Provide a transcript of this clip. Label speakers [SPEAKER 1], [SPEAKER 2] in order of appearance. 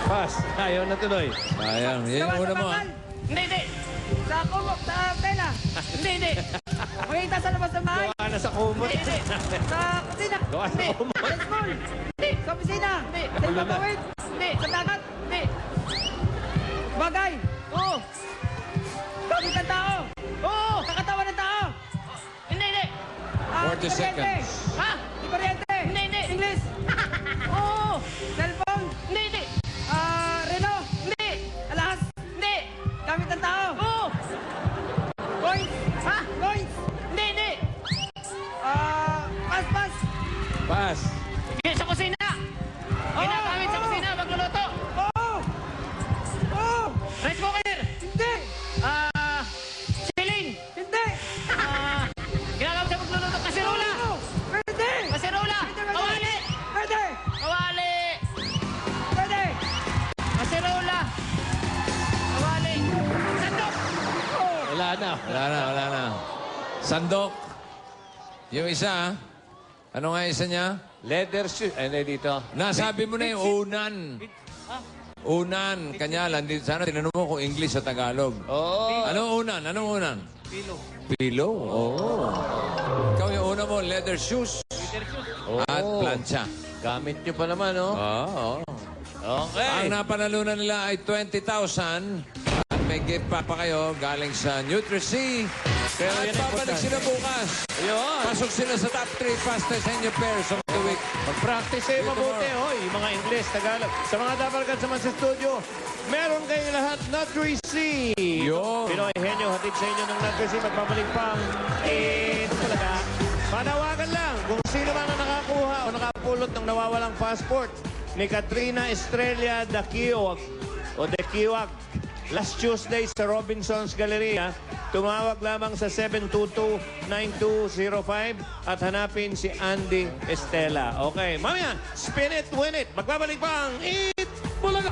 [SPEAKER 1] Pass. Ayaw na tuloy.
[SPEAKER 2] Sayang. Yan yung una mo, ha?
[SPEAKER 3] Hindi. Sa kumot, sa tela. Hindi. Makita sa labas ng bahay.
[SPEAKER 1] Gawa na sa kumot.
[SPEAKER 3] Hindi. Sa kusina.
[SPEAKER 1] Gawa sa kumot.
[SPEAKER 3] Sa school. Hindi. Sa opisina. Hindi. Sa ipapawid. Hindi. Sa dagat. Hindi. Bagay. Oo. Gamit ng tao. Oo. Sa katawan ng tao. Hindi.
[SPEAKER 2] 40 seconds.
[SPEAKER 3] Ha? Di kuryente. Hindi. English. Oo. Cellphone. Hindi. Reno. Hindi. Alahas. Hindi. Gamit ng tao. Oo. Coins. Ha? Coins. Hindi. Pass.
[SPEAKER 1] Pass.
[SPEAKER 3] Sa kusina. Ginagamit sa kusina. Magluluto. Oo. Rice cooker. Hindi. Ceiling. Hindi. Ginagamit sa magluluto. Kasirola. Pwede. Kasirola. Kawali. Pwede. Kawali. Pwede. Kasirola. Kawali. Sandok.
[SPEAKER 1] Wala na.
[SPEAKER 2] Wala na. Sandok. Yung isa, ha? Ano nga isa niya?
[SPEAKER 1] Leather shoes. Hindi dito.
[SPEAKER 2] Nasabi mo na yung unan. Unan. Kanyalan. Sana tinanong mo kung English o Tagalog.
[SPEAKER 1] Oo.
[SPEAKER 2] Anong unan? Pilo. Oo. Ikaw yung una mo, leather shoes. At plancha.
[SPEAKER 1] Gamit nyo pa naman, no?
[SPEAKER 2] Oo.
[SPEAKER 1] Okay.
[SPEAKER 2] Ang napanalunan nila ay 20,000. At may gift pa kayo galing sa Nutri-C.
[SPEAKER 1] Pero
[SPEAKER 2] At
[SPEAKER 1] yan ang
[SPEAKER 2] babalik
[SPEAKER 1] importante.
[SPEAKER 2] sila bukas.
[SPEAKER 1] Ayun.
[SPEAKER 2] Pasok sila sa top 3 fastest in your pairs of the week.
[SPEAKER 1] Mag-practice kayo mabuti, hoy. Yung mga English, Tagalog. Sa mga dabarkan sa mga studio, meron kayo lahat Nutri-C.
[SPEAKER 2] Yun.
[SPEAKER 1] Pinoy Henyo, hatid sa inyo ng Nutri-C. Magbabalik pang talaga. Panawagan lang kung sino man ang nakakuha o nakapulot ng nawawalang passport ni Katrina Estrella Daquiwag o Daquiwag last Tuesday sa Robinson's Galleria. Tumawag lamang sa 722-9205 at hanapin si Andy Estela. Okay, mamaya, spin it, win it. Magbabalik pang Eat Bulaga!